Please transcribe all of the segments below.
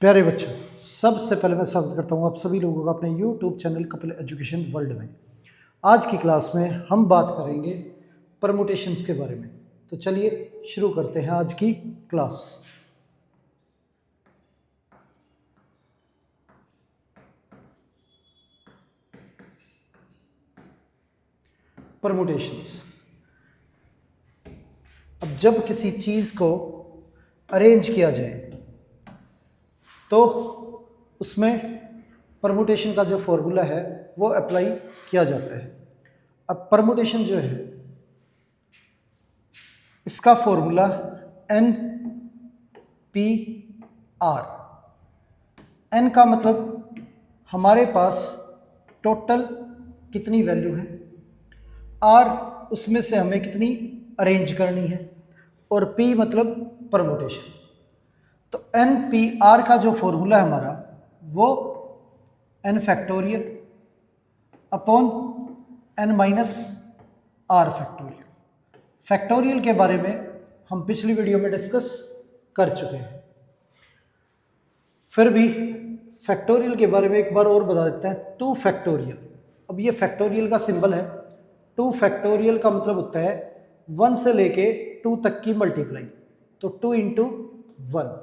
प्यारे बच्चों, सबसे पहले मैं स्वागत करता हूं आप सभी लोगों का अपने YouTube channel Kapil education world में। आज की क्लास में हम बात करेंगे परमुटेशंस के बारे में। तो चलिए शुरू करते हैं आज की क्लास। परमुटेशंस। अब जब किसी चीज़ को अरेंज किया जाए तो उसमें परमुटेशन का जो फॉर्मूला है वो अप्लाई किया जाता है। अब परमुटेशन जो है इसका formula n P r. N का मतलब हमारे पास टोटल कितनी वैल्यू है, आर उसमें से हमें कितनी अरेंज करनी है, और पी मतलब परमुटेशन। तो एन पी आर का जो फॉर्मूला है हमारा वो n factorial upon n minus r factorial. Factorial के बारे में हम पिछली वीडियो में डिस्कस कर चुके हैं, फिर भी फैक्टोरियल के बारे में एक बार और बता देते हैं। Two factorial. अब ये फैक्टोरियल का सिंबल है। टू फैक्टोरियल का मतलब होता है 1 से लेके 2 तक की मल्टीप्लाई। तो 2 इंटू 1।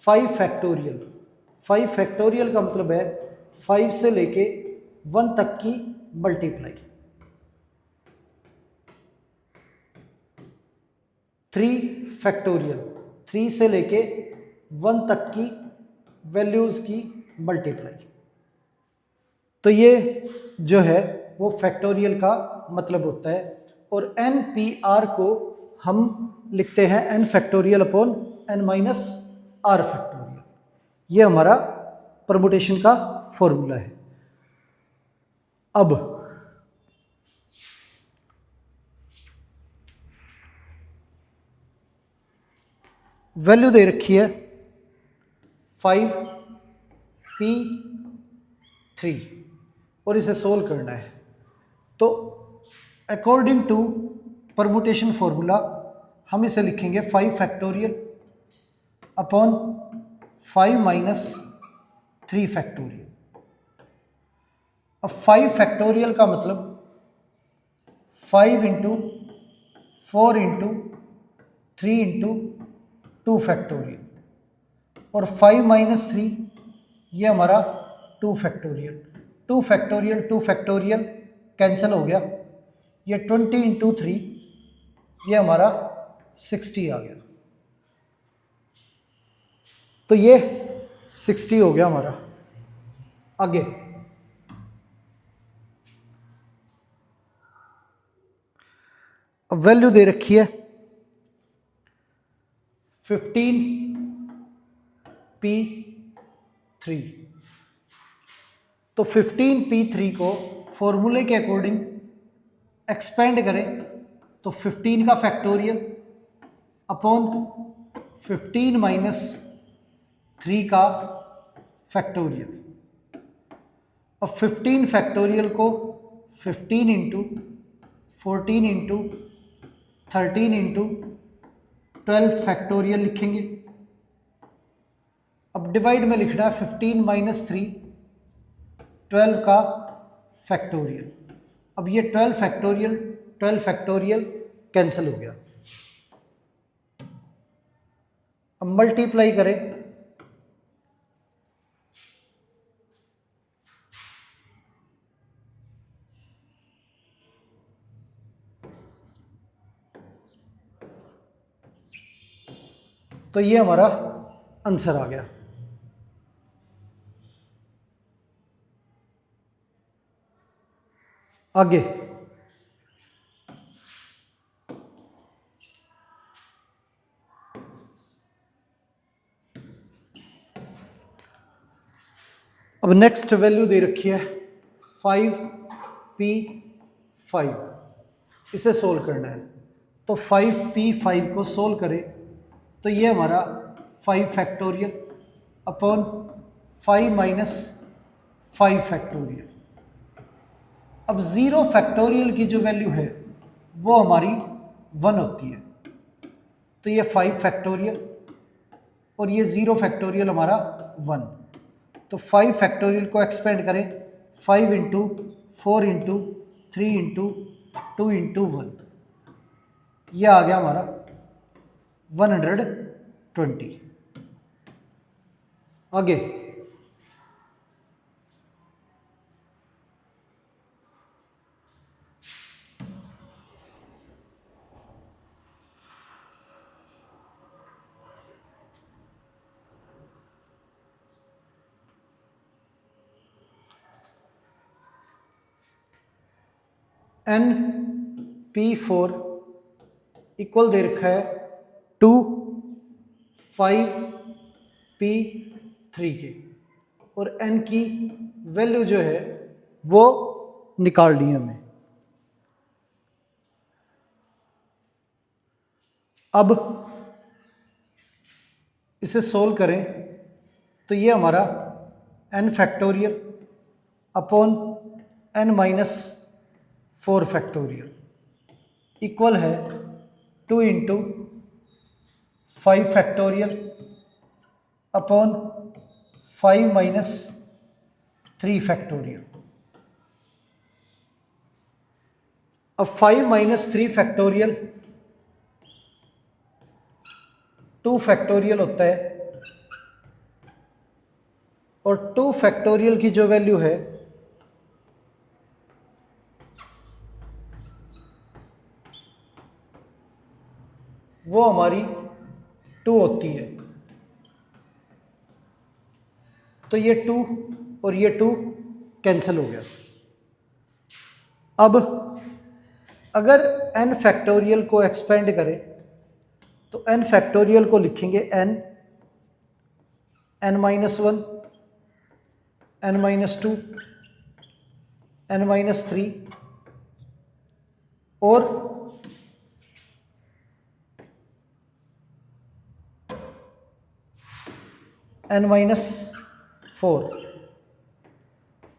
5 फैक्टोरियल। 5 फैक्टोरियल का मतलब है 5 से लेके 1 तक की मल्टीप्लाई। 3 फैक्टोरियल। 3 से लेके 1 तक की वैल्यूज़ की मल्टीप्लाई। तो ये जो है वो फैक्टोरियल का मतलब होता है। और एन पी आर को हम लिखते हैं n factorial upon n minus r factorial. ये हमारा परमुटेशन का फॉर्मूला है। अब वैल्यू दे रखी है 5p3 और इसे सोल्व करना है। तो अकॉर्डिंग टू परमुटेशन फॉर्मूला हम इसे लिखेंगे 5 फैक्टोरियल अपॉन 5 माइनस 3 फैक्टोरियल। अब 5 फैक्टोरियल का मतलब 5 इंटू 4 इंटू 3 इंटू 2 फैक्टोरियल, और 5 माइनस 3 ये हमारा 2 फैक्टोरियल। 2 फैक्टोरियल 2 फैक्टोरियल कैंसिल हो गया। ये 20 इंटू 3 ये हमारा 60 आ गया। तो ये 60 हो गया हमारा। आगे अब वैल्यू दे रखी है 15p3। तो 15p3 को फॉर्मूले के अकॉर्डिंग एक्सपेंड करें तो 15 का फैक्टोरियल अपॉन 15 माइनस 3 का फैक्टोरियल। अब 15 फैक्टोरियल को 15 इंटू 14 इंटू 13 इंटू 12 फैक्टोरियल लिखेंगे। अब डिवाइड में लिखना है 15 माइनस 3 12 का फैक्टोरियल। अब ये 12 फैक्टोरियल कैंसिल हो गया। अब मल्टीप्लाई करें तो ये हमारा आंसर आ गया। आगे अब नेक्स्ट वैल्यू दे रखी है 5p5। इसे सोल्व करना है। तो 5p5 को सोल्व करें तो ये हमारा 5 फैक्टोरियल अपॉन 5 माइनस 5 फैक्टोरियल। अब 0 फैक्टोरियल की जो वैल्यू है वो हमारी 1 होती है। तो ये 5 फैक्टोरियल और ये 0 फैक्टोरियल हमारा 1। तो 5 फैक्टोरियल को एक्सपेंड करें, 5 इंटू 4 इंटू 3 इंटू 2 इंटू 1, यह आ गया हमारा 120। आगे NP4 इक्वल दे रखा है 2 5P3 के, और N की वैल्यू जो है वो निकाल ली हमें। अब इसे सोल्व करें तो ये हमारा n factorial upon n minus 4 factorial equal है 2 into 5 factorial upon 5 minus 3 factorial. अब 5 माइनस 3 फैक्टोरियल 2 फैक्टोरियल होता है, और 2 फैक्टोरियल की जो वैल्यू है वो हमारी 2 होती है। तो ये 2 और ये 2 कैंसिल हो गया। अब अगर n फैक्टोरियल को एक्सपेंड करें तो n फैक्टोरियल को लिखेंगे n, n minus 1, n minus 2, n minus 3 और n माइनस 4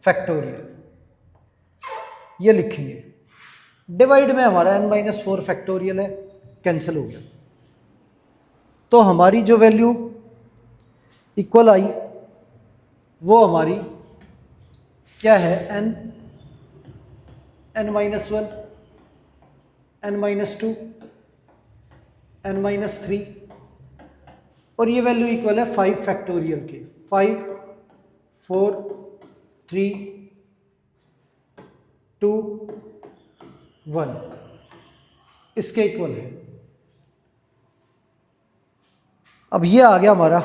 फैक्टोरियल, ये लिखेंगे। डिवाइड में हमारा n माइनस 4 फैक्टोरियल है, कैंसिल हो गया। तो हमारी जो वैल्यू इक्वल आई वो हमारी क्या है, n minus 1, n minus 2, n minus 3, और ये वैल्यू इक्वल है 5 फैक्टोरियल के। 5 4 3 2 1 इसके इक्वल है। अब ये आ गया हमारा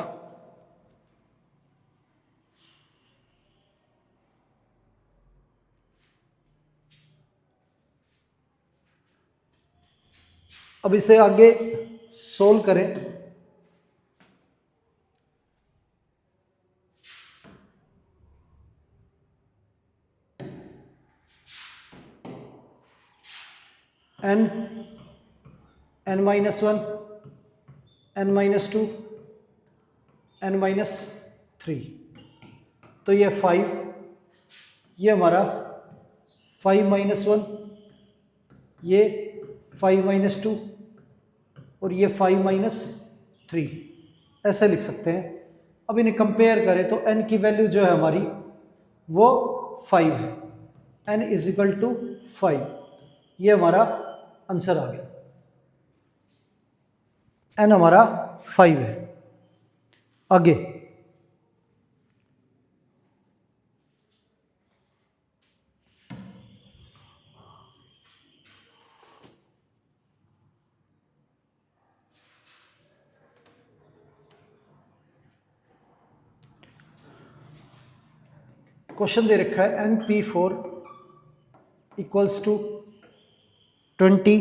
अब इसे आगे सोल्व करें n minus 1, n minus 2, n minus 3, तो ये 5, ये हमारा 5 माइनस 1, ये 5 माइनस 2 और ये 5 माइनस 3, ऐसे लिख सकते हैं। अब इन्हें कंपेयर करें तो n की वैल्यू जो है हमारी वो 5 है, n इज इक्वल टू 5, ये हमारा आंसर आ गया। n हमारा 5 है। आगे क्वेश्चन दे रखा है NP4 इक्वल्स टू 20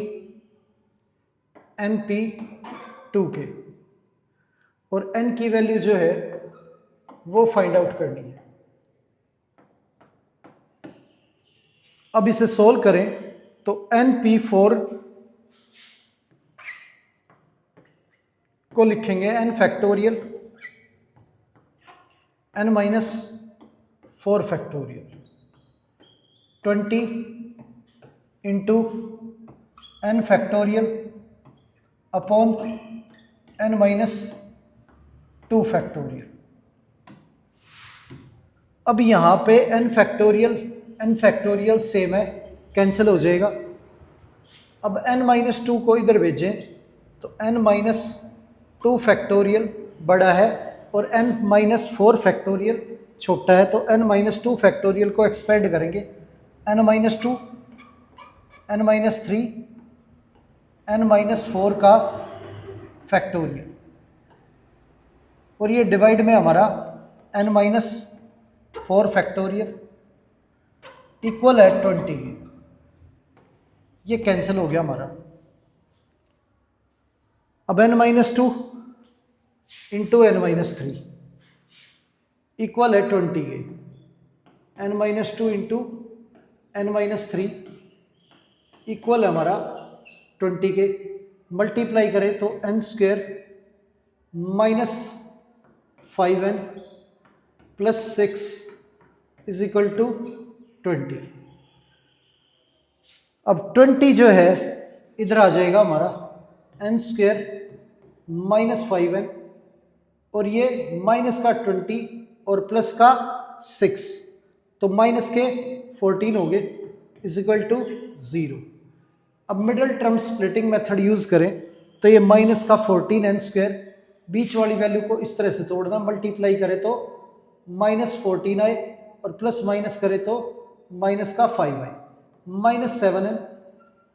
NP2 के, और n की वैल्यू जो है वो फाइंड आउट करनी है। अब इसे सोल्व करें तो NP4 को लिखेंगे n factorial n minus 4 factorial 20 into n factorial upon n minus 2 factorial. अब यहाँ पे n फैक्टोरियल सेम है, कैंसिल हो जाएगा। अब n-2 को इधर भेजें तो n-2 फैक्टोरियल बड़ा है और n-4 फैक्टोरियल छोटा है, तो n-2 फैक्टोरियल को एक्सपेंड करेंगे, n-2, n-3, n-4 का फैक्टोरियल, और ये डिवाइड में हमारा n-4 फैक्टोरियल इक्वल है 20। ये कैंसिल हो गया हमारा। अब n-2 इंटू n-3 इक्वल है 20 n-2 इंटू n-3 इक्वल है हमारा 20 के। मल्टीप्लाई करें तो n² minus 5n plus 6 is equal to 20। अब 20 जो है इधर आ जाएगा हमारा n² माइनस 5n, और ये माइनस का 20 और प्लस का 6, तो माइनस के 14 हो गए इज इक्वल टू 0। अब middle term splitting method use करें तो ये माइनस का 14n², बीच वाली वैल्यू को इस तरह से तोड़ना, मल्टीप्लाई करें तो माइनस 14 आए और प्लस माइनस करें तो माइनस का 5 आए, minus 7n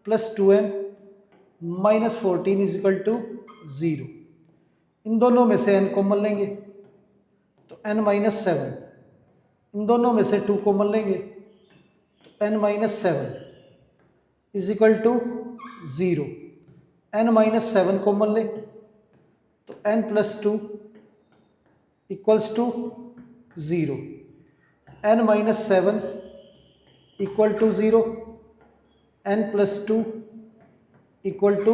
plus 2n minus 14 is equal to 0। इन दोनों में से n कॉमन लेंगे तो n-7, इन दोनों में से 2 कॉमन लेंगे तो n-7 is equal to 0। n-7 common ले तो n plus 2 equals to 0, n-7 equal to 0, n plus 2 equal to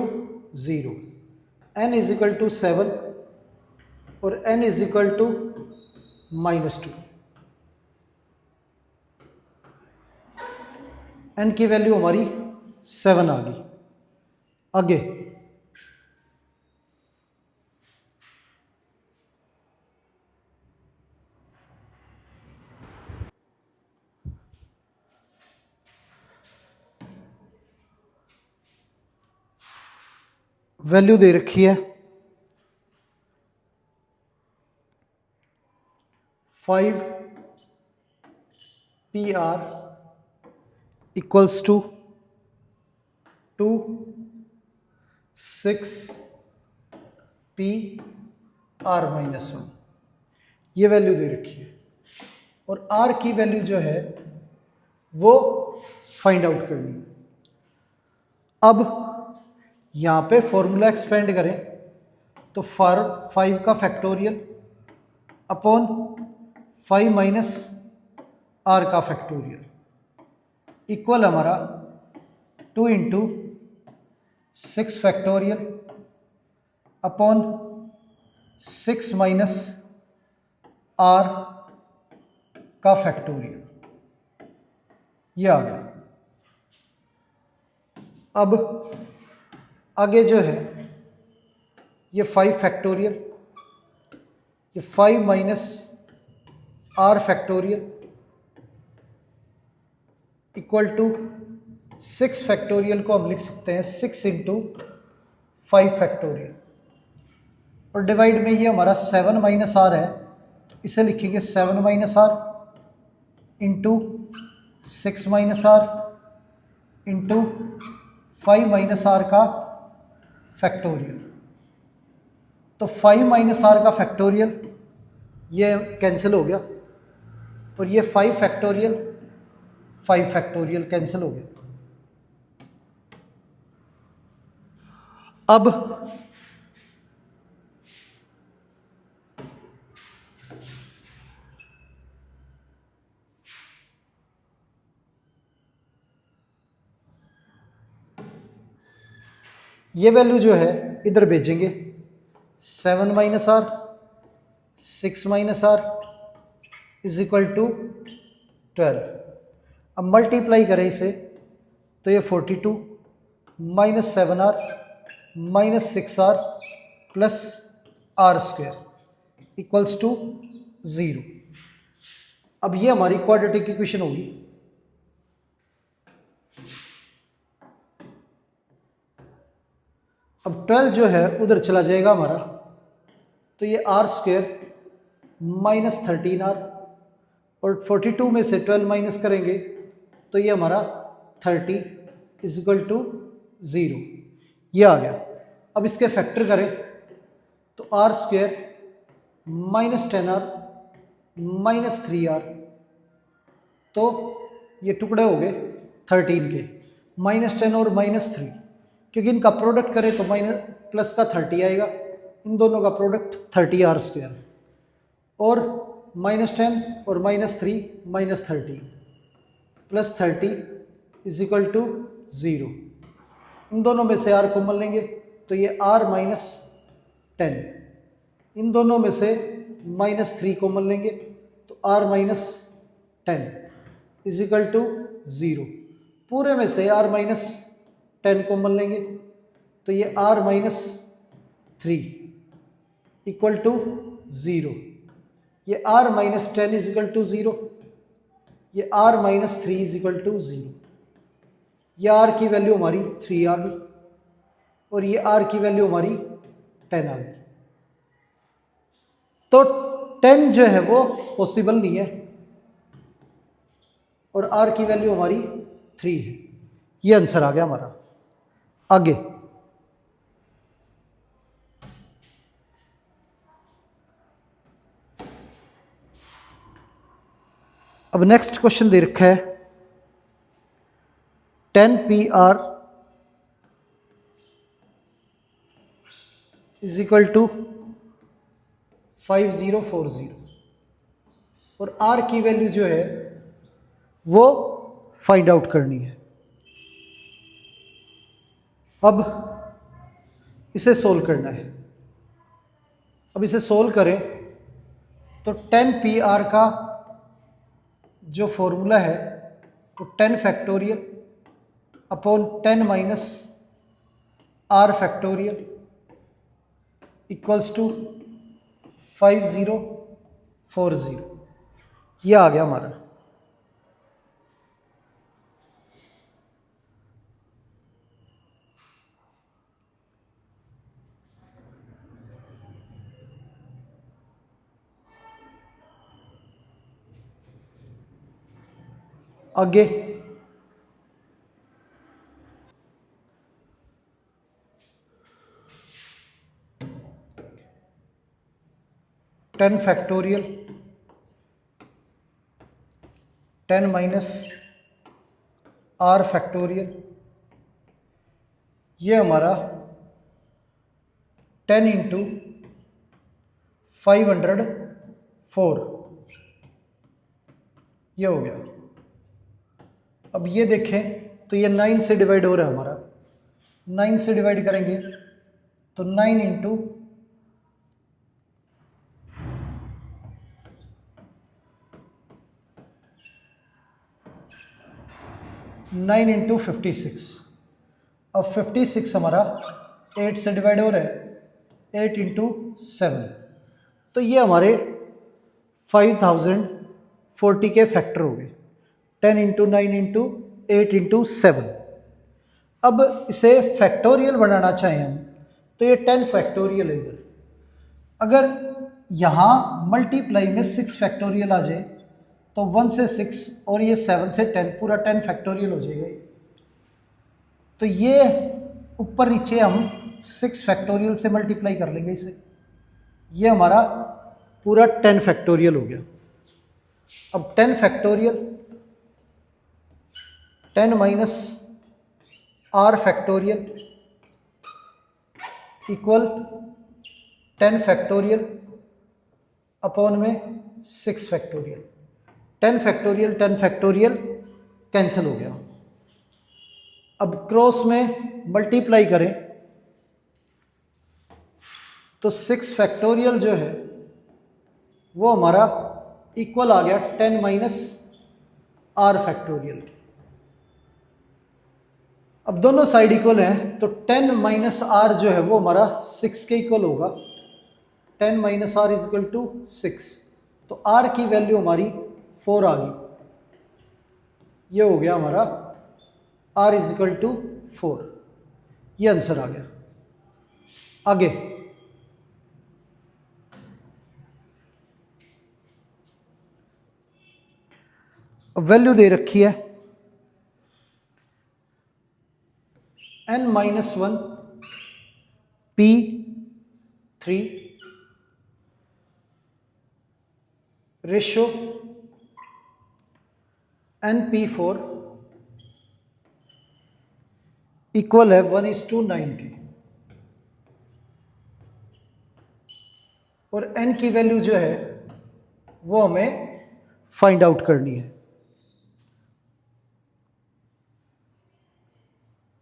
0, n is equal to 7 और n is equal to -2। n की वैल्यू हमारी 7 आ गई। आगे वैल्यू दे रखी है 5 PR इक्वल्स टू 2 6 PR -1, ये वैल्यू दे रखी है, और R की वैल्यू जो है वो फाइंड आउट करनी है। अब यहाँ पे फॉर्मूला एक्सपेंड करें तो 5 का फैक्टोरियल अपॉन 5 माइनस R का फैक्टोरियल इक्वल हमारा 2 into 6 factorial upon 6 minus R का फैक्टोरियल, ये आ गया। अब आगे जो है ये 5 फैक्टोरियल, ये 5 minus R factorial equal to 6 factorial को हम लिख सकते हैं 6 इंटू 5 फैक्टोरियल, और डिवाइड में ये हमारा 7 माइनस R है तो इसे लिखेंगे 7 minus R into 6 minus R into 5 minus R का फैक्टोरियल। तो 5 माइनस R का फैक्टोरियल ये कैंसिल हो गया, और ये 5 फैक्टोरियल कैंसिल हो गया। अब ये वैल्यू जो है इधर भेजेंगे 7 minus R 6 minus R is equal to 12। अब मल्टीप्लाई करें इसे तो ये 42 minus 7R minus 6R plus R² equals to 0। अब ये हमारी क्वाड्रेटिक इक्वेशन होगी। अब 12 जो है उधर चला जाएगा हमारा, तो ये आर स्क्वेयर माइनस 13r, और 42 में से 12 माइनस करेंगे तो ये हमारा 30 इज इक्वल टू 0। ये आ गया। अब इसके फैक्टर करें तो are square minus 10r minus 3r, तो ये टुकड़े हो गए 13 के, माइनस 10 और माइनस 3, क्योंकि इनका प्रोडक्ट करें तो माइनस प्लस का 30 आएगा, इन दोनों का प्रोडक्ट 30r स्क्वायर, और माइनस 10 और minus 3 minus 30 plus 30 is equal to 0। इन दोनों में से r कॉमन लेंगे तो ये r माइनस 10, इन दोनों में से माइनस 3 कॉमन लेंगे तो r minus 10 is equal to 0। पूरे में से r माइनस 10 कॉमन लेंगे तो ये r माइनस 3 इक्वल टू 0। ये r minus 10 is equal to 0, ये r minus 3 is equal to 0। ये r की वैल्यू हमारी 3 आ गई, और ये r की वैल्यू हमारी 10 आ गई। तो 10 जो है वो पॉसिबल नहीं है, और r की वैल्यू हमारी 3 है। ये आंसर आ गया हमारा। आगे अब नेक्स्ट क्वेश्चन दे रखा है 10PR इज इक्वल टू 5040, और r की वैल्यू जो है वो फाइंड आउट करनी है। अब इसे सोल्व करना है। अब इसे सोल्व करें तो 10PR का जो फॉर्मूला है वो 10 factorial upon 10 minus r factorial equals to 5040। ये आ गया हमारा। आगे 10 फैक्टोरियल 10 माइनस r फैक्टोरियल, ये हमारा 10 इंटू 504, ये हो गया। अब ये देखें तो ये 9 से डिवाइड हो रहा है हमारा, 9 से डिवाइड करेंगे तो 9 इंटू 9 इंटू 56। अब 56 हमारा 8 से डिवाइड हो रहा है, 8 इंटू 7, तो ये हमारे 5040 के फैक्टर हो गए। 10 इंटू 9 इंटू 8 इंटू 7। अब इसे फैक्टोरियल बनाना चाहें हम तो ये 10 फैक्टोरियल है इधर। अगर यहाँ मल्टीप्लाई में 6 फैक्टोरियल आ जाए तो 1 से 6 और ये 7 से 10, पूरा 10 फैक्टोरियल हो जाएगा। तो ये ऊपर नीचे हम 6 फैक्टोरियल से मल्टीप्लाई कर लेंगे इसे, ये हमारा पूरा 10 फैक्टोरियल हो गया। अब 10 factorial 10 minus r factorial equal 10 factorial upon में 6 फैक्टोरियल। 10 फैक्टोरियल 10 फैक्टोरियल कैंसिल हो गया। अब क्रॉस में मल्टीप्लाई करें तो 6 फैक्टोरियल जो है वो हमारा इक्वल आ गया 10 माइनस r फैक्टोरियल के। अब दोनों साइड इक्वल हैं तो 10 माइनस r जो है वो हमारा 6 के इक्वल होगा, 10 minus r is equal to 6, तो आर की वैल्यू हमारी 4 आ गई। ये हो गया हमारा आर इज इक्वल टू 4, ये आंसर आ गया। आगे वैल्यू दे रखी है n minus 1 P3 ratio NP4 equal है 1:9 की, और n की वैल्यू जो है वो हमें फाइंड आउट करनी है।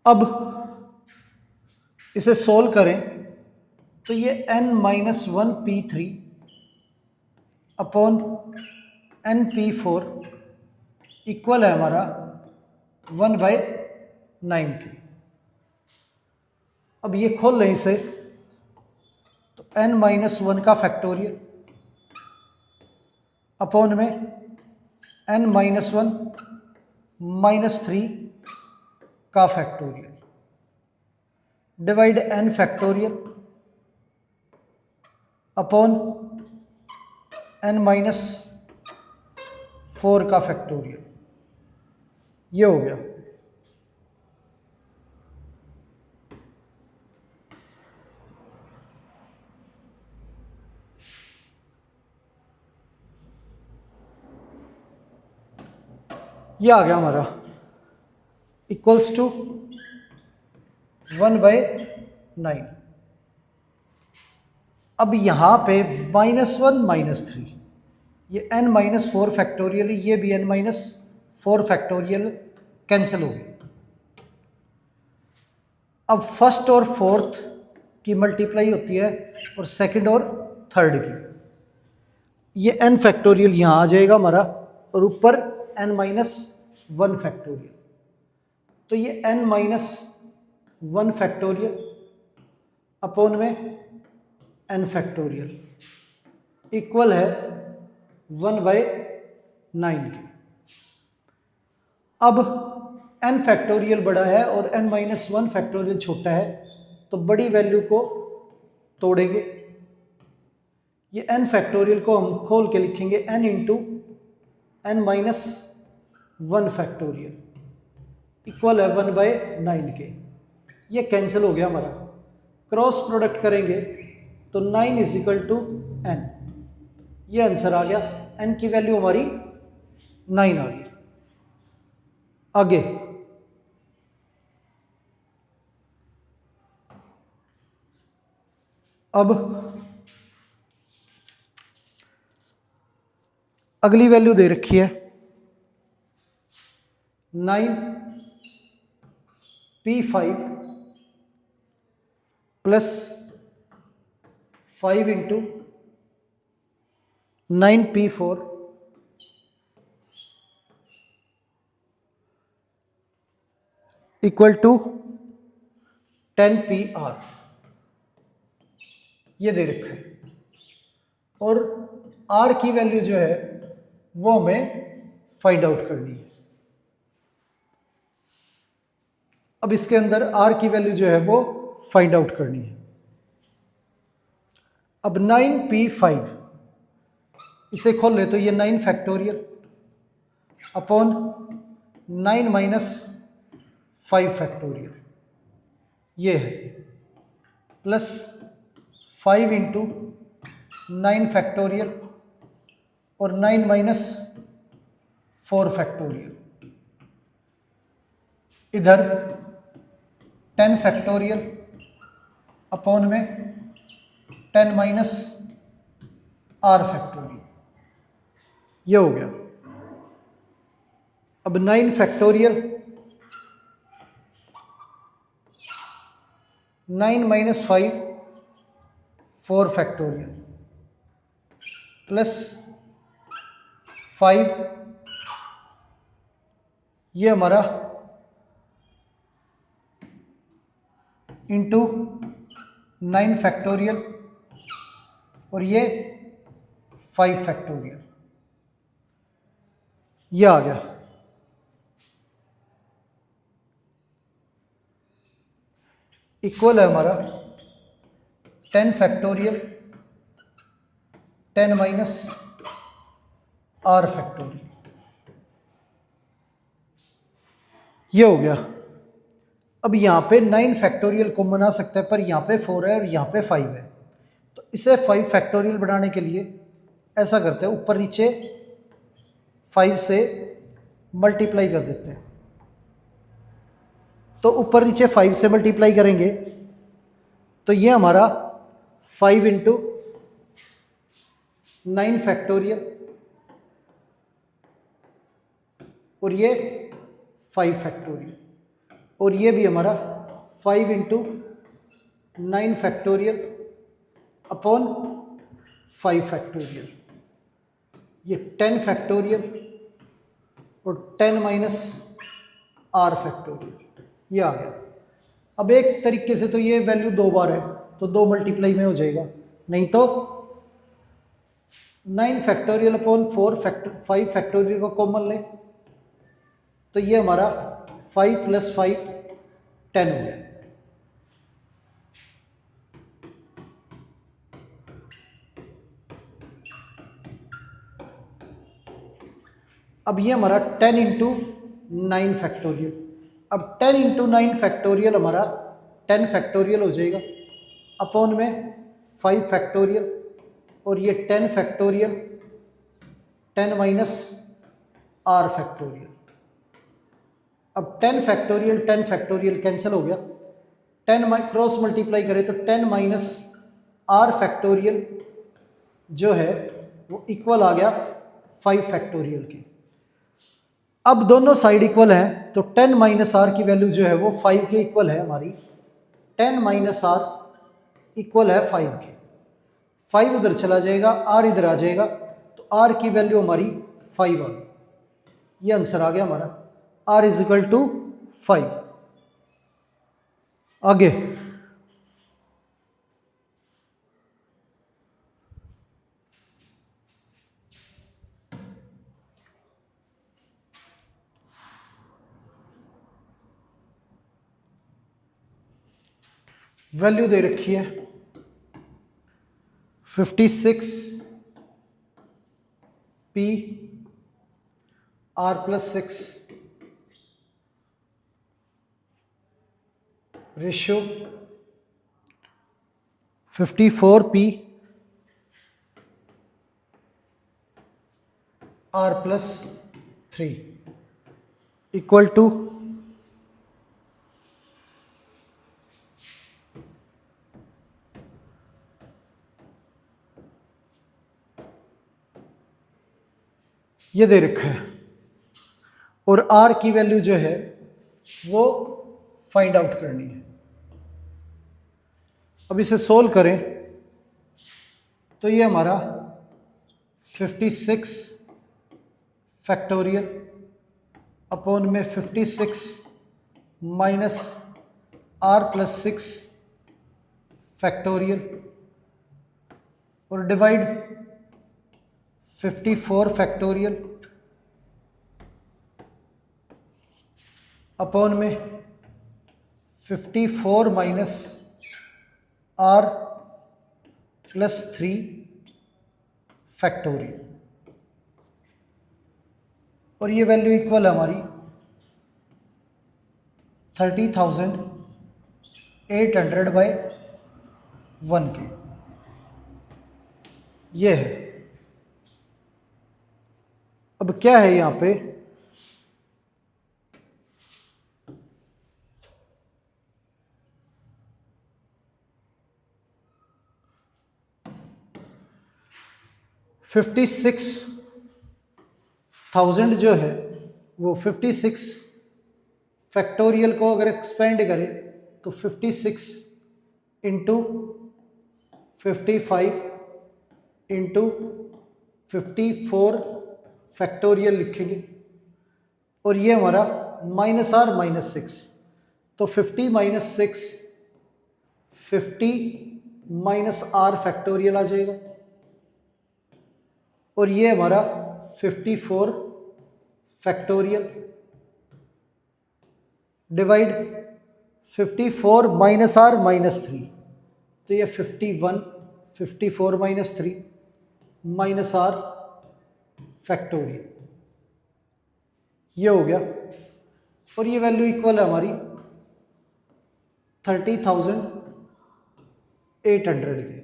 अब इसे सोल्व करें तो ये n minus 1 P3 upon NP4 equal है हमारा 1/9 की। अब ये खोल लें इसे, तो n माइनस 1 का फैक्टोरियल अपॉन में n माइनस 1 माइनस 3 का factorial divide n factorial upon n minus 4 का फैक्टोरियल। ये हो गया। ये आ गया हमारा इक्वल्स टू 1/9। अब यहाँ पे -1 -3, ये n माइनस 4 फैक्टोरियल, ये भी n माइनस 4 फैक्टोरियल कैंसिल हो गई। अब फर्स्ट और फोर्थ की मल्टीप्लाई होती है और सेकंड और थर्ड की। ये n फैक्टोरियल यहाँ आ जाएगा हमारा, और ऊपर n माइनस 1 फैक्टोरियल, तो ये n माइनस 1 फैक्टोरियल अपॉन में n फैक्टोरियल इक्वल है 1/9 की। अब n फैक्टोरियल बड़ा है और n माइनस 1 फैक्टोरियल छोटा है, तो बड़ी वैल्यू को तोड़ेंगे। ये n फैक्टोरियल को हम खोल के लिखेंगे n into n minus 1 factorial equal है 1/9 के। ये कैंसिल हो गया हमारा। क्रॉस प्रोडक्ट करेंगे तो 9 इज इक्वल टू n, ये आंसर आ गया। n की वैल्यू हमारी 9 आ गई। आगे अब अगली वैल्यू दे रखी है 9 P5 plus 5 into 9 P4 equal to 10 PR, ये दे रखा है। और R की वैल्यू जो है वो हमें फाइंड आउट करनी है। अब इसके अंदर R की वैल्यू जो है वो फाइंड आउट करनी है। अब 9P5 इसे खोल ले तो ये 9 फैक्टोरियल अपॉन 9 माइनस 5 फैक्टोरियल, ये है प्लस 5 इंटू 9 फैक्टोरियल और 9 माइनस 4 फैक्टोरियल, इधर 10 फैक्टोरियल अपॉन में 10 माइनस R फैक्टोरियल, ये हो गया। अब 9 फैक्टोरियल 9 माइनस 5 4 फैक्टोरियल प्लस 5, ये हमारा इंटू 9 फैक्टोरियल और ये 5 फैक्टोरियल, ये आ गया। इक्वल है हमारा 10 फैक्टोरियल 10 माइनस आर फैक्टोरियल, ये हो गया। अब यहाँ पे 9 फैक्टोरियल को बना सकते हैं, पर यहाँ पे 4 है और यहाँ पे 5 है, तो इसे 5 फैक्टोरियल बनाने के लिए ऐसा करते हैं, ऊपर नीचे 5 से मल्टीप्लाई कर देते हैं। तो ऊपर नीचे 5 से मल्टीप्लाई करेंगे तो ये हमारा 5 इंटू 9 फैक्टोरियल और ये 5 फैक्टोरियल, और ये भी हमारा 5 इंटू 9 फैक्टोरियल अपॉन 5 फैक्टोरियल, ये 10 फैक्टोरियल और 10 माइनस आर फैक्टोरियल, ये आ गया। अब एक तरीके से तो ये वैल्यू 2 बार है तो 2 मल्टीप्लाई में हो जाएगा, नहीं तो 9 फैक्टोरियल अपॉन 5 फैक्टोरियल को कॉमन ले तो ये हमारा 5 + 5 10 हो गया। अब ये हमारा 10 इंटू 9 फैक्टोरियल, अब 10 इंटू 9 फैक्टोरियल हमारा 10 फैक्टोरियल हो जाएगा अपॉन में 5 फैक्टोरियल और ये 10 फैक्टोरियल 10 माइनस आर फैक्टोरियल। अब 10 फैक्टोरियल कैंसिल हो गया, 10 क्रॉस मल्टीप्लाई करें तो 10 माइनस आर फैक्टोरियल जो है वो इक्वल आ गया 5 फैक्टोरियल के। अब दोनों साइड इक्वल हैं तो 10 माइनस आर की वैल्यू जो है वो 5 के इक्वल है हमारी, 10 माइनस आर इक्वल है 5 के। 5 उधर चला जाएगा, आर इधर आ जाएगा, तो आर की वैल्यू हमारी 5 आ गई। ये आंसर आ गया हमारा, आर इज इक्वल टू 5। आगे वैल्यू दे रखी है 56 P r + 6 ratio 54 P r + 3 equal to ये दे रखा है, और आर की वैल्यू जो है वो फाइंड आउट करनी है। अब इसे सोल्व करें तो ये हमारा 56 फैक्टोरियल अपॉन में 56 माइनस आर + 6 फैक्टोरियल और डिवाइड 54 फैक्टोरियल अपॉन में 54 माइनस आर + 3 फैक्टोरियल, और ये वैल्यू इक्वल है हमारी 30,800/1 के। ये है। अब क्या है यहाँ पे, $56,000 जो है वो 56 फैक्टोरियल को अगर एक्सपेंड करें तो 56 इंटू 55 इंटू 54 फैक्टोरियल लिखेंगे, और ये हमारा -r -6, तो 50 - 6 50 - r फैक्टोरियल आ जाएगा, और ये हमारा 54 factorial divide 54 minus r minus 3, तो ये 51 54 माइनस 3 माइनस आर फैक्टोरियल, ये हो गया। और ये वैल्यू इक्वल है हमारी 30,800 के।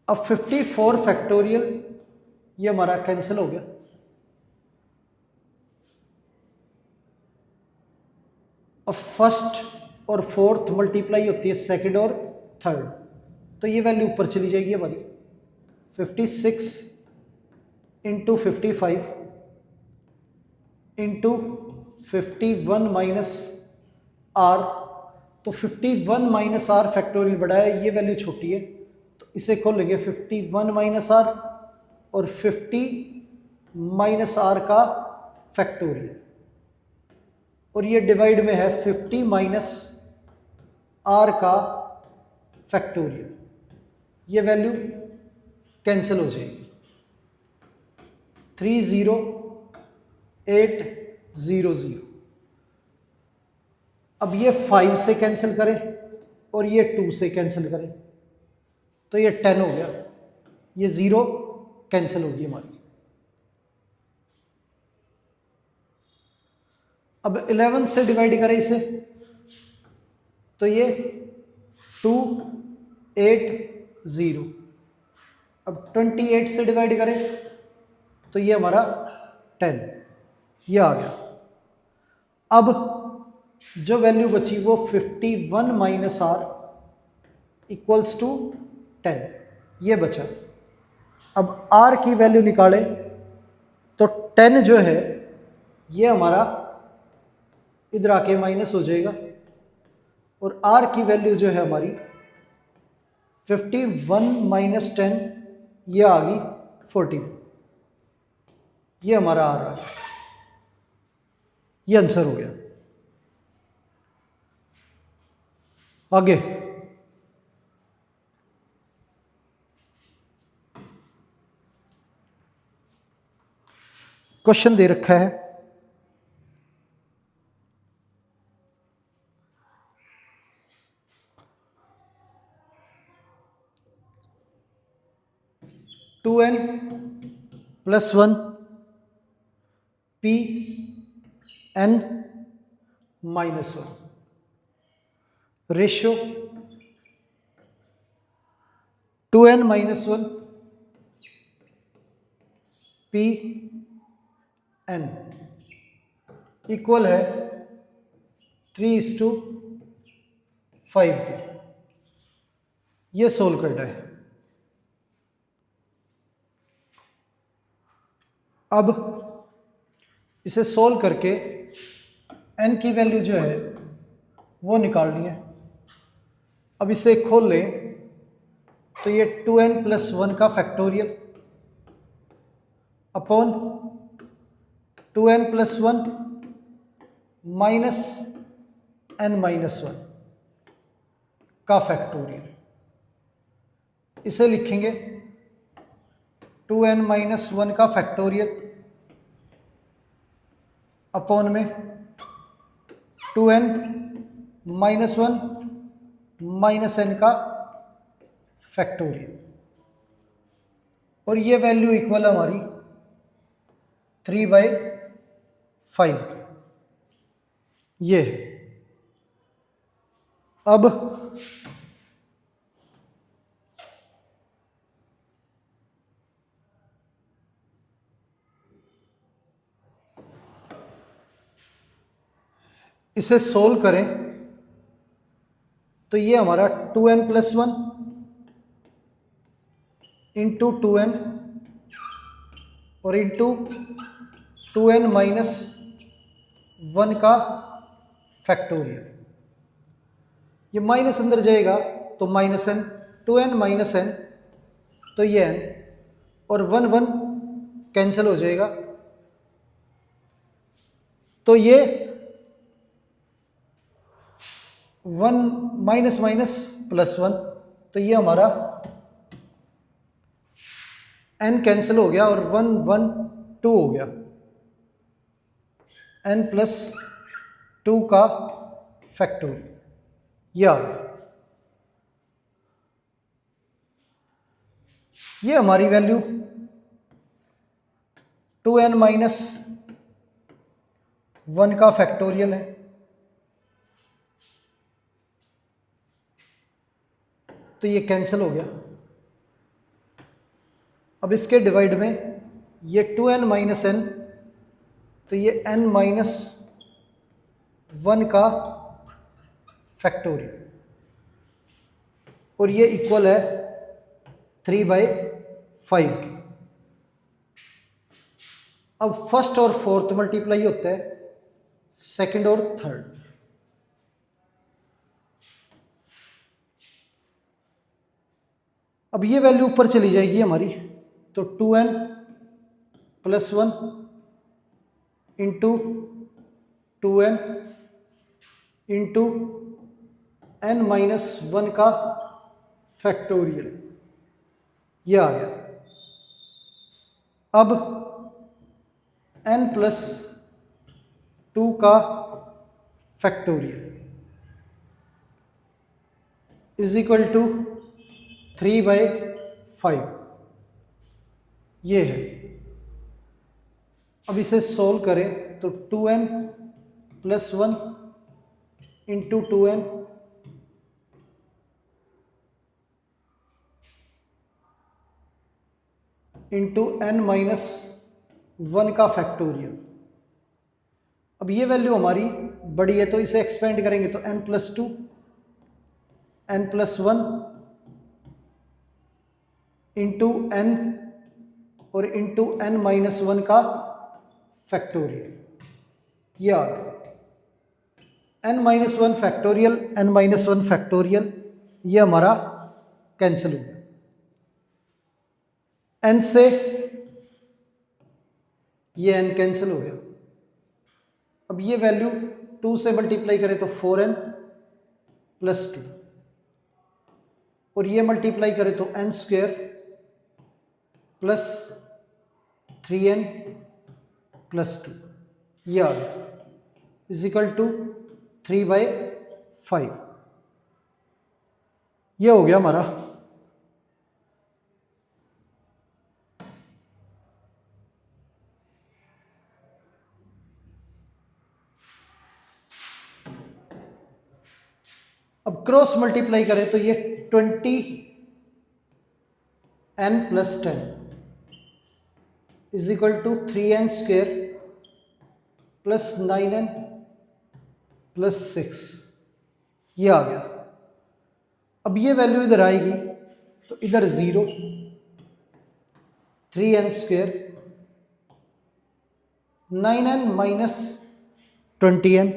अब 54 फैक्टोरियल ये हमारा कैंसिल हो गया। अब फर्स्ट और फोर्थ मल्टीप्लाई होती है सेकंड और थर्ड, तो ये वैल्यू ऊपर चली जाएगी हमारी 56 इंटू 55 इंटू 51 माइनस आर, तो 51 माइनस आर फैक्टोरियल बड़ा है, ये वैल्यू छोटी है, तो इसे खोलेंगे 51 माइनस आर और 50 माइनस आर का फैक्टोरियल, और ये डिवाइड में है 50 माइनस आर का फैक्टोरियल, ये वैल्यू कैंसिल हो जाएगी 30800। अब ये 5 से कैंसिल करें और ये 2 से कैंसिल करें, तो ये 10 हो गया, ये 0 कैंसिल होगी हमारी। अब 11 से डिवाइड करें इसे, तो ये 280। अब 28 से डिवाइड करें तो ये हमारा 10, ये आ गया। अब जो वैल्यू बची वो 51 माइनस आर इक्वल्स टू 10, ये बचा। अब आर की वैल्यू निकालें तो 10 जो है ये हमारा इधर आके माइनस हो जाएगा, और आर की वैल्यू जो है हमारी 51 माइनस 10, ये आ गई 40, ये हमारा आ रहा है, ये आंसर हो गया। आगे क्वेश्चन दे रखा है 2n plus 1 p n minus 1 ratio 2n minus 1 p n equal है 3:5 के। ये सोल्व करना है। अब इसे सोल्व करके n की वैल्यू जो है वो निकालनी है। अब इसे खोल लें तो ये 2n प्लस 1 का factorial upon 2n plus 1 minus n minus 1 का फैक्टोरियल, इसे लिखेंगे 2n माइनस 1 का फैक्टोरियल अपॉन में 2n माइनस 1 माइनस n का फैक्टोरियल, और ये वैल्यू इक्वल हमारी 3/5 ये। अब इसे सोल्व करें तो ये हमारा 2n प्लस 1 इंटू 2n और इंटू 2n माइनस 1 का फैक्टोरियल, ये माइनस अंदर जाएगा तो minus n, 2n minus n तो ये n, और 1 1 कैंसिल हो जाएगा, तो ये 1 माइनस माइनस प्लस 1, तो ये हमारा n कैंसिल हो गया और 1 1 2 हो गया, n प्लस 2 का फैक्टोरियल। या ये हमारी वैल्यू 2n माइनस 1 का फैक्टोरियल है। तो ये कैंसिल हो गया। अब इसके डिवाइड में ये 2n माइनस n, तो ये n माइनस 1 का फैक्टोरियल, और ये इक्वल है 3/5 के। अब फर्स्ट और फोर्थ मल्टीप्लाई होता है सेकंड और थर्ड। अब ये वैल्यू ऊपर चली जाएगी हमारी, तो 2n plus 1 into 2n into n minus 1 का फैक्टोरियल, ये आ गया। अब n प्लस 2 का फैक्टोरियल इज इक्वल टू 3/5, ये है। अब इसे सोल्व करें तो 2n plus 1 into 2n into n minus 1 का फैक्टोरियल। अब ये वैल्यू हमारी बड़ी है तो इसे एक्सपेंड करेंगे तो n plus 2, n plus 1 into n और इंटू n माइनस 1 का फैक्टोरियल, ये आ गया। n minus 1 factorial, n minus 1 factorial, ये हमारा कैंसिल हो गया। n से ये n कैंसिल हो गया। अब ये वैल्यू 2 से मल्टीप्लाई करें तो 4n प्लस 2, और ये मल्टीप्लाई करें तो n square plus 3n plus 2, ये आ गया इज इक्वल टू 3/5। ये हो गया हमारा। अब क्रॉस मल्टीप्लाई करें तो ये 20n plus 10 is equal to 3n square plus 9n plus 6, ये आ गया। अब ये वैल्यू इधर आएगी तो इधर 0, 3n square 9n minus 20n,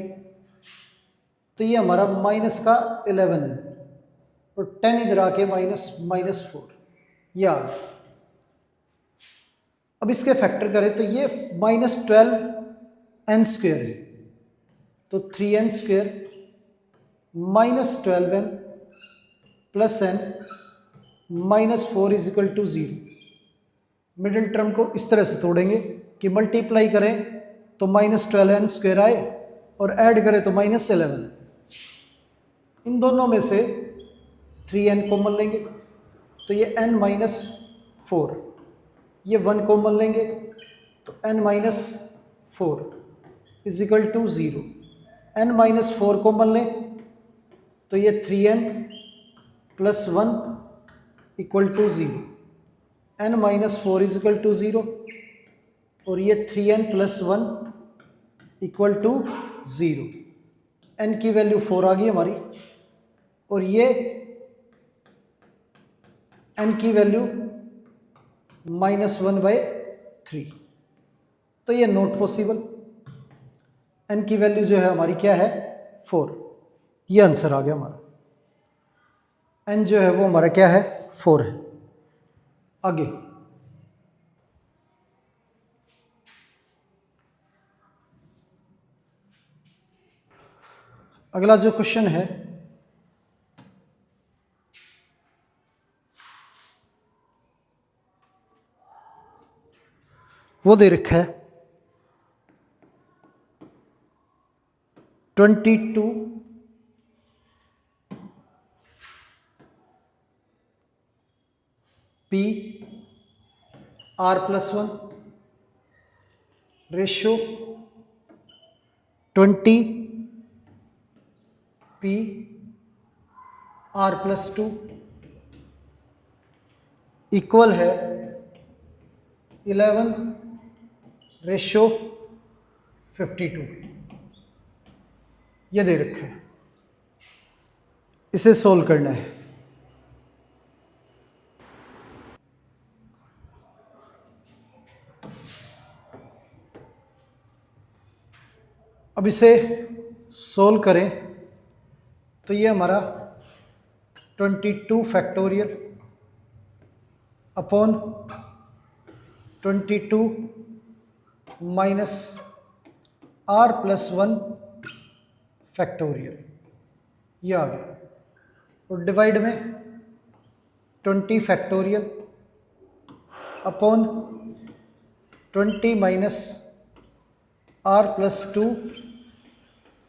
तो ये हमारा माइनस का 11 है, और 10 इधर आके -4, ये आ गया। अब इसके फैक्टर करें तो ये -12n स्क्वेयर है, तो 3n square -12n plus n -4 is equal to 0। Middle term को इस तरह से तोड़ेंगे कि मल्टीप्लाई करें तो -12n स्क्वेयर आए और ऐड करें तो -11। इन दोनों में से 3n कॉमन लेंगे तो ये n माइनस 4, ये 1 कॉमन लेंगे तो n minus 4 is equal to 0। n minus 4 common लें तो ये 3n plus 1 equal to 0, n minus 4 is equal to 0, और ये 3n plus 1 equal to 0। n की वैल्यू 4 आ गई हमारी, और ये n की वैल्यू -1/3, तो ये नॉट पॉसिबल। n की वैल्यू जो है हमारी क्या है 4, ये आंसर आ गया हमारा। n जो है वो हमारा क्या है 4 है। आगे अगला जो क्वेश्चन है, वो दे रखा है 22 P r+1 ratio 20 P r+2 equal है 11 रेशो 52 के। ये दे रखा है, इसे सोल्व करना है। अब इसे सोल्व करें तो ये हमारा 22 factorial upon 22 minus r+1 factorial ये आ गया, और डिवाइड में 20 factorial upon 20 minus r+2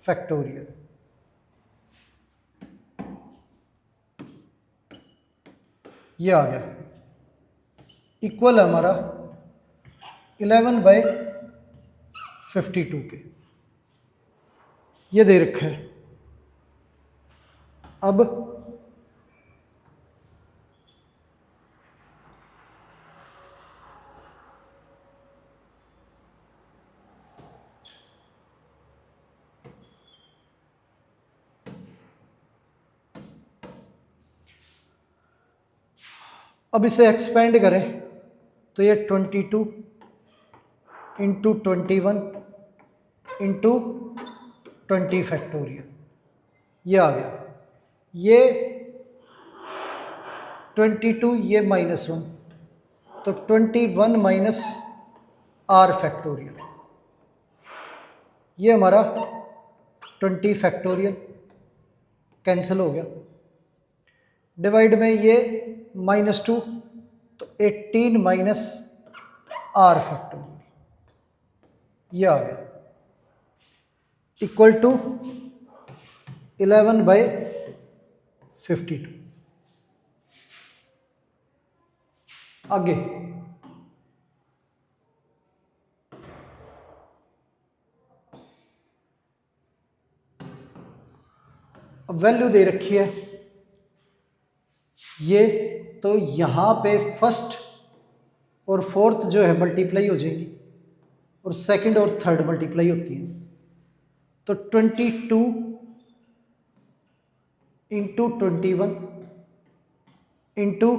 factorial. ये आ गया, इक्वल है हमारा 11/52 के। ये दे रखा है। अब इसे एक्सपेंड करें तो ये 22 इंटू 21 इंटू 20 फैक्टोरियल ये आ गया। ये 22 ये -1 तो 21 माइनस r फैक्टोरियल, ये हमारा 20 फैक्टोरियल कैंसिल हो गया। डिवाइड में ये -2 तो 18 माइनस r फैक्टोरियल ये आ गया, इक्वल टू 11/52। आगे अब वैल्यू दे रखी है ये, तो यहाँ पे फर्स्ट और फोर्थ जो है मल्टीप्लाई हो जाएगी और सेकंड और थर्ड मल्टीप्लाई होती है। तो 22 into 21 into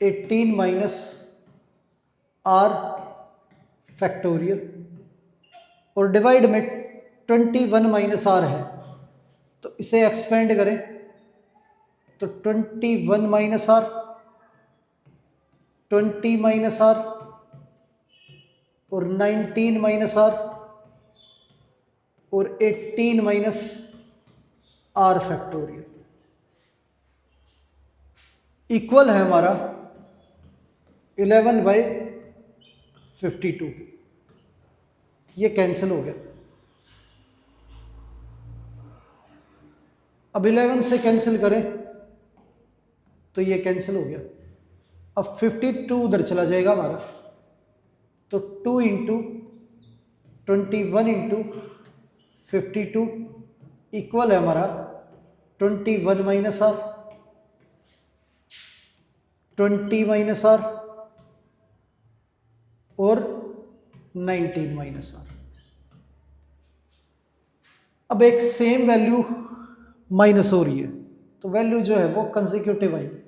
18 minus r factorial और डिवाइड में 21 माइनस r है, तो इसे एक्सपेंड करें तो 21 माइनस r 20 माइनस r और 19 माइनस r और 18 माइनस r फैक्टोरियल इक्वल है हमारा 11/52 की। ये कैंसिल हो गया। अब 11 से कैंसिल करें तो ये कैंसिल हो गया। अब 52 उधर चला जाएगा हमारा, तो 2 इंटू 21 इंटू 52 इक्वल है हमारा 21 माइनस r 20 माइनस r और 19 माइनस r। अब एक सेम वैल्यू माइनस हो रही है, तो वैल्यू जो है वो कंसेक्यूटिव आएगी।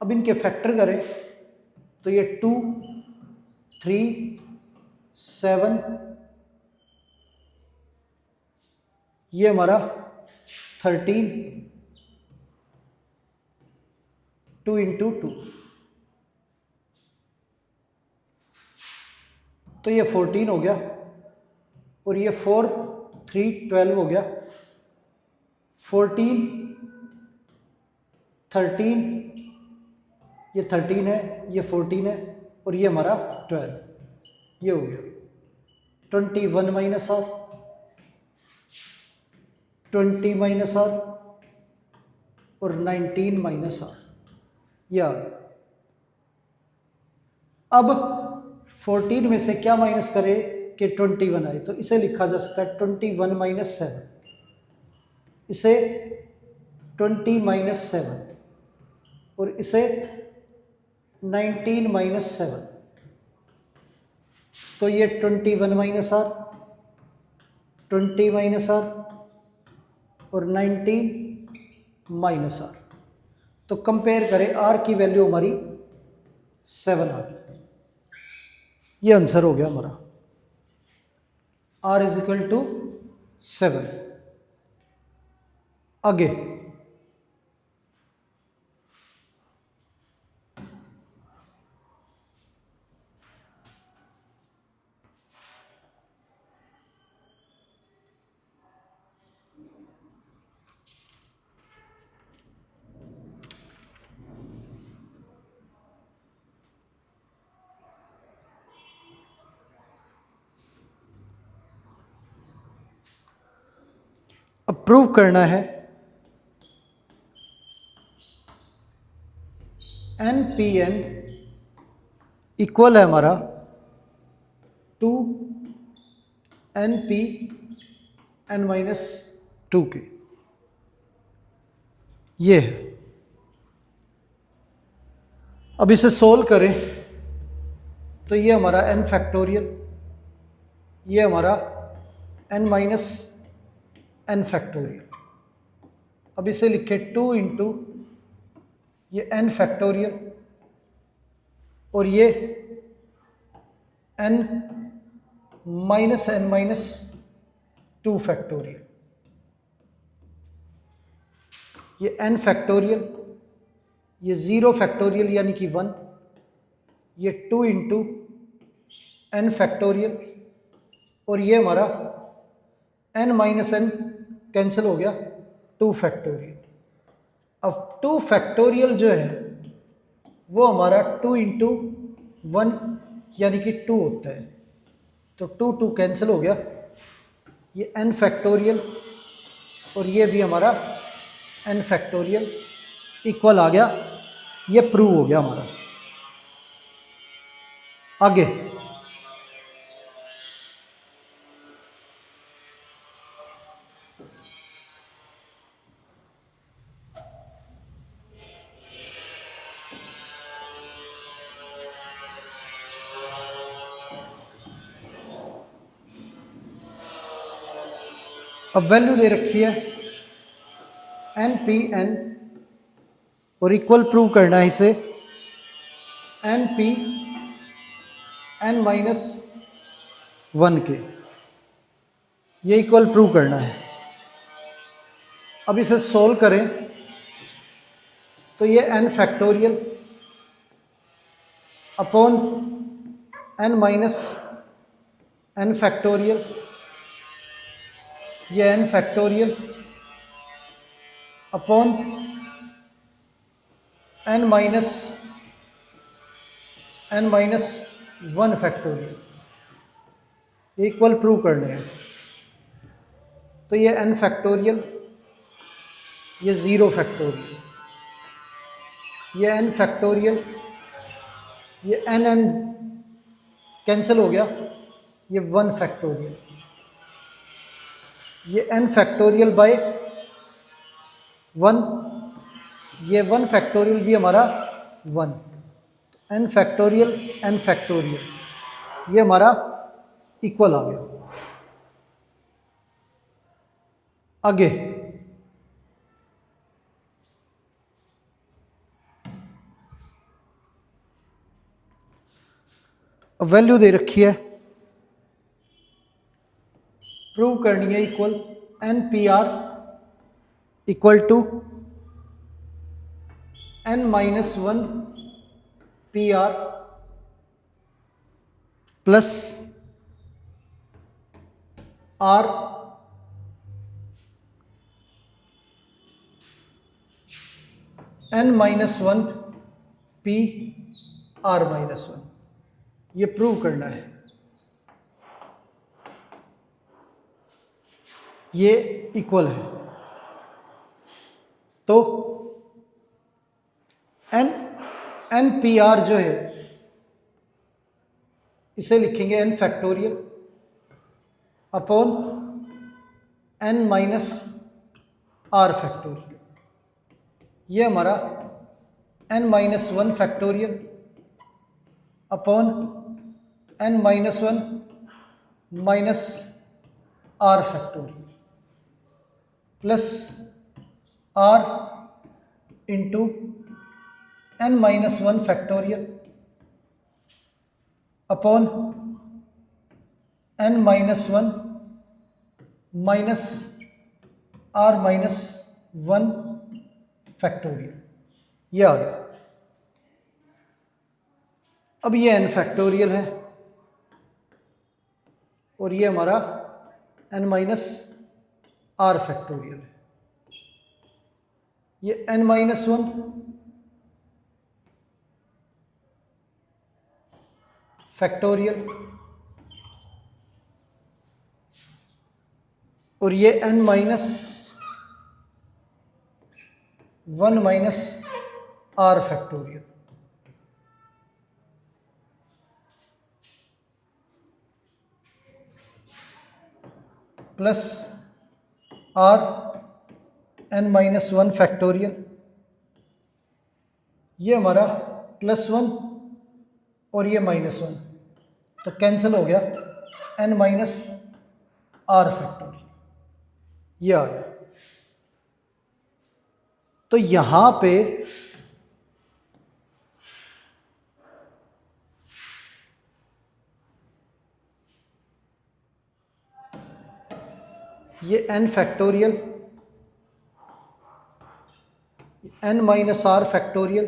अब इनके फैक्टर करें तो ये 2 3 7 ये हमारा 13 2 इंटू 2 तो ये 14 हो गया, और ये 4 3 12 हो गया। 14 13 ये 13 है, ये 14 है, और ये हमारा 12, ये हो गया 21 माइनस आर, 20 माइनस आर और 19 माइनस आर, या अब 14 में से क्या माइनस करे कि 21 आए, तो इसे लिखा जा सकता है 21 माइनस 7, इसे 20 माइनस 7 और इसे 19 माइनस 7, तो ये 21 माइनस आर, 20 माइनस आर और 19 माइनस आर। तो कंपेयर करें, आर की वैल्यू हमारी 7 आ गई, ये आंसर हो गया हमारा, आर इज इक्वल टू 7। आगे अब प्रूव करना है एन पी एन इक्वल है हमारा 2 एन पी एन माइनस 2 के, ये है। अब इसे सोल्व करें तो ये हमारा एन फैक्टोरियल, ये हमारा एन माइनस एन फैक्टोरियल। अब इसे लिखे 2 इंटू ये एन फैक्टोरियल और ये एन माइनस 2 फैक्टोरियल, ये एन फैक्टोरियल, ये 0 फैक्टोरियल यानी कि 1, ये 2 इंटू एन फैक्टोरियल और ये हमारा एन माइनस एन कैंसिल हो गया 2 फैक्टोरियल। अब 2 फैक्टोरियल जो है वो हमारा 2 इंटू 1 यानी कि 2 होता है, तो 2 कैंसिल हो गया, ये एन फैक्टोरियल और ये भी हमारा एन फैक्टोरियल इक्वल आ गया, ये प्रूव हो गया हमारा। आगे अब वैल्यू दे रखी है एन पी एन और इक्वल प्रूव करना है इसे एन पी एन माइनस 1 के, ये इक्वल प्रूव करना है। अब इसे सोल्व करें तो ये n factorial upon n minus n factorial, ये n factorial upon n minus 1 factorial, equal prove करने हैं। तो ये एन फैक्टोरियल, ये 0 फैक्टोरियल, ये एन फैक्टोरियल, ये एन कैंसिल हो गया, ये 1 फैक्टोरियल, ये एन फैक्टोरियल बाय 1, ये 1 फैक्टोरियल भी हमारा 1, एन फैक्टोरियल एन फैक्टोरियल, ये हमारा इक्वल आ गया। आगे वैल्यू दे रखी है, प्रूव करनी है equal n P r equal to n minus 1 P r plus r n minus 1 P r minus 1। ये प्रूव करना है। ये इक्वल है तो एन पी आर जो है इसे लिखेंगे n factorial upon n minus r factorial. ये हमारा n minus one factorial upon n minus one minus r factorial plus r into n minus one factorial upon n minus one minus r minus one factorial. यह आ गया। अब ये n factorial है और ये हमारा एन माइनस आर फैक्टोरियल है। ये एन माइनस वन फैक्टोरियल और ये n minus one minus r factorial plus r n minus one factorial. ये हमारा प्लस वन और ये माइनस वन तो कैंसिल हो गया, एन माइनस आर फैक्टोरियल। ये आ गया। तो यहां पे ये n factorial n minus r factorial,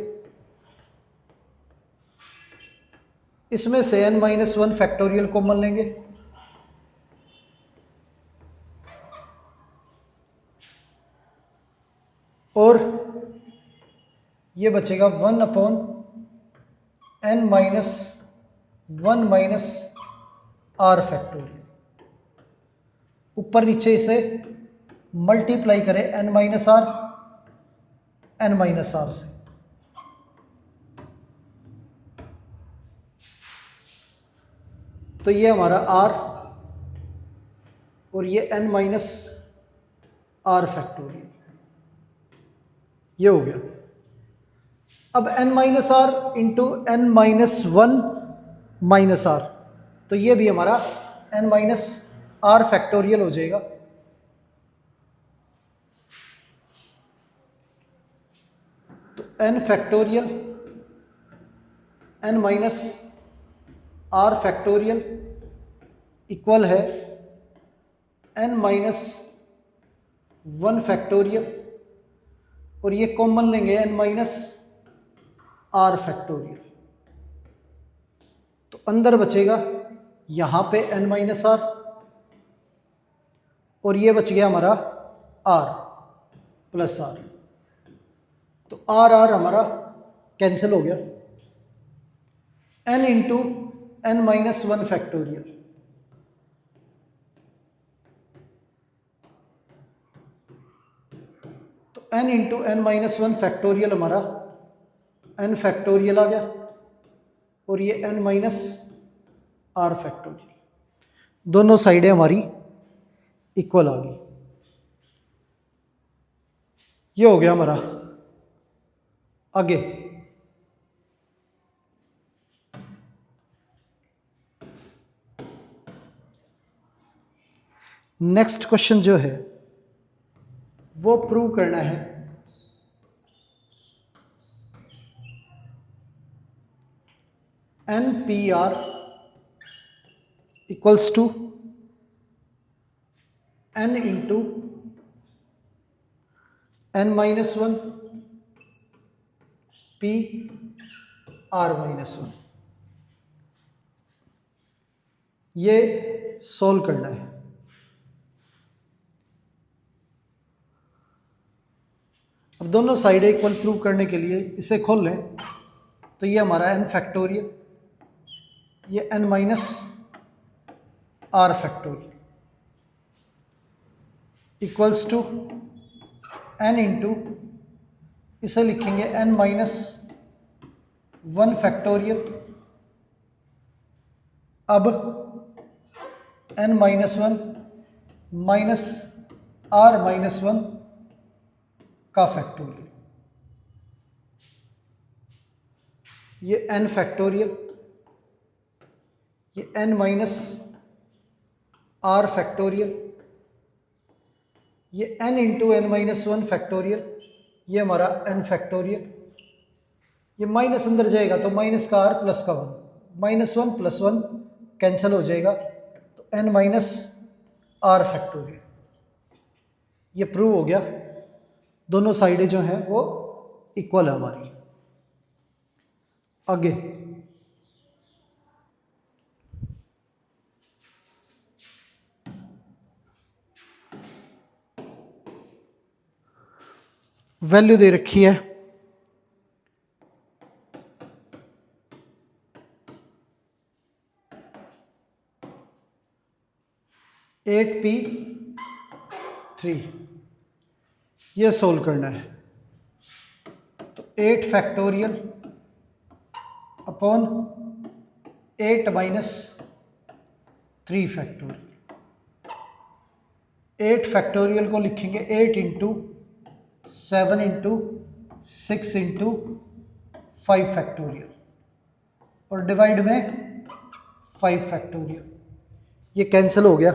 इसमें से n minus one factorial common लेंगे और ये बचेगा one upon n minus one minus r factorial. ऊपर नीचे इसे मल्टीप्लाई करें एन माइनस आर से, तो ये हमारा आर और ये एन माइनस आर फैक्टोरियल। ये हो गया। अब n minus r into n minus one minus r, तो ये भी हमारा एन माइनस आर फैक्टोरियल हो जाएगा। तो n factorial n minus r factorial equal है एन माइनस वन फैक्टोरियल और ये कॉमन लेंगे एन माइनस आर फैक्टोरियल। तो अंदर बचेगा यहां पे एन माइनस आर और ये बच गया हमारा आर प्लस आर। तो आर आर हमारा कैंसिल हो गया। N into n minus one factorial, तो n into n minus one factorial हमारा एन फैक्टोरियल आ गया और ये एन माइनस आर फैक्टोरियल। दोनों साइडें हमारी इक्वल आ गई। ये हो गया हमारा। आगे नेक्स्ट क्वेश्चन जो है वो प्रूव करना है n P r equals to n into n minus one P r minus one. ये सोल्व करना है। अब दोनों साइडें इक्वल प्रूव करने के लिए इसे खोल लें, तो ये हमारा एन फैक्टोरियल ये n minus r factorial equals to n into, इसे लिखेंगे n माइनस 1 फैक्टोरियल। अब n minus 1 minus r minus 1 का फैक्टोरियल, ये n फैक्टोरियल, ये n माइनस r फैक्टोरियल, ये n into n minus 1 factorial, ये हमारा n फैक्टोरियल। ये माइनस अंदर जाएगा तो माइनस का r प्लस का 1, माइनस 1 प्लस 1 कैंसिल हो जाएगा, तो n माइनस r फैक्टोरियल। ये प्रूव हो गया, दोनों साइडें जो हैं वो इक्वल है हमारी। आगे वैल्यू दे रखी है 8p3, ये सोल्व करना है। तो 8 factorial upon 8 minus 3 factorial. 8 factorial को लिखेंगे 8 इंटू 7 इंटू 6 इंटू 5 फैक्टोरियल, और डिवाइड में 5 फैक्टोरियल। ये कैंसिल हो गया,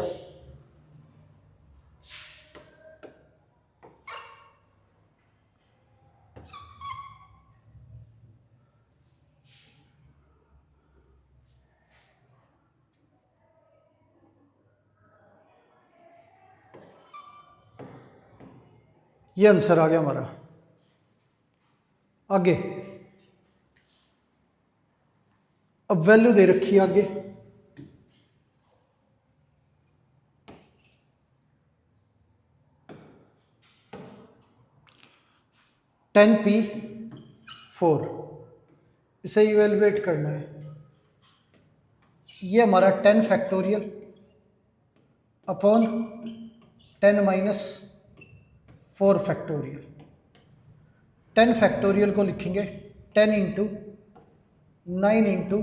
ये आंसर आ गया हमारा। आगे अब वैल्यू दे रखी है आगे 10p4, इसे इवेलुएट करना है। ये हमारा 10 factorial upon 10 minus 4 factorial. 10 factorial को लिखेंगे 10 into 9 into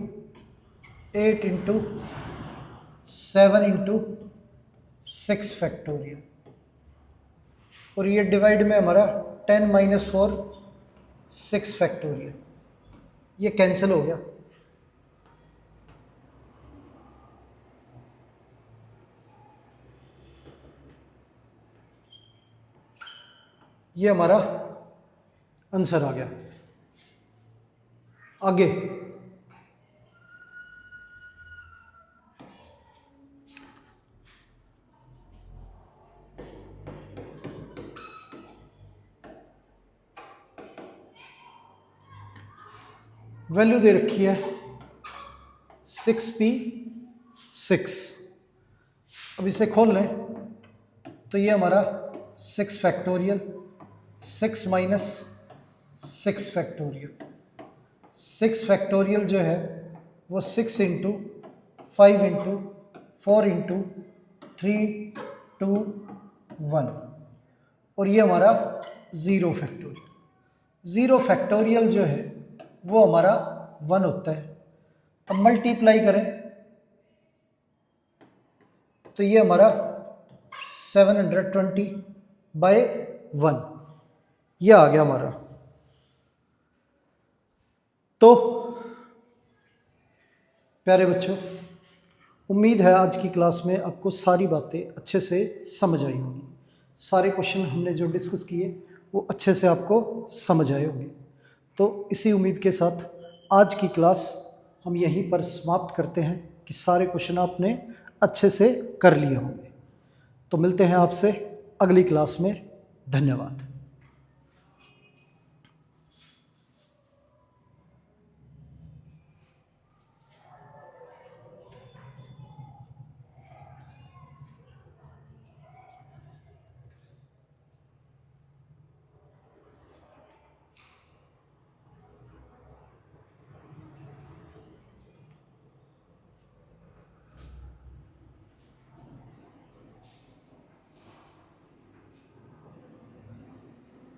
8 into 7 into 6 factorial, और ये डिवाइड में हमारा 10 माइनस 4 6 फैक्टोरियल। ये कैंसिल हो गया, ये हमारा आंसर आ गया। आगे वैल्यू दे रखी है 6p6। अब इसे खोल लें तो ये हमारा 6 फैक्टोरियल, 6 माइनस 6 फैक्टोरियल। 6 फैक्टोरियल जो है वो 6 इंटू 5 इंटू 4 इंटू 3 2 1, और ये हमारा 0 फैक्टोरियल। 0 फैक्टोरियल जो है वो हमारा 1 होता है। अब मल्टीप्लाई करें तो ये हमारा 720/1, ये आ गया हमारा। तो प्यारे बच्चों, उम्मीद है आज की क्लास में आपको सारी बातें अच्छे से समझ आई होंगी। सारे क्वेश्चन हमने जो डिस्कस किए वो अच्छे से आपको समझ आए होंगे। तो इसी उम्मीद के साथ आज की क्लास हम यहीं पर समाप्त करते हैं कि सारे क्वेश्चन आपने अच्छे से कर लिए होंगे। तो मिलते हैं आपसे अगली क्लास में। धन्यवाद।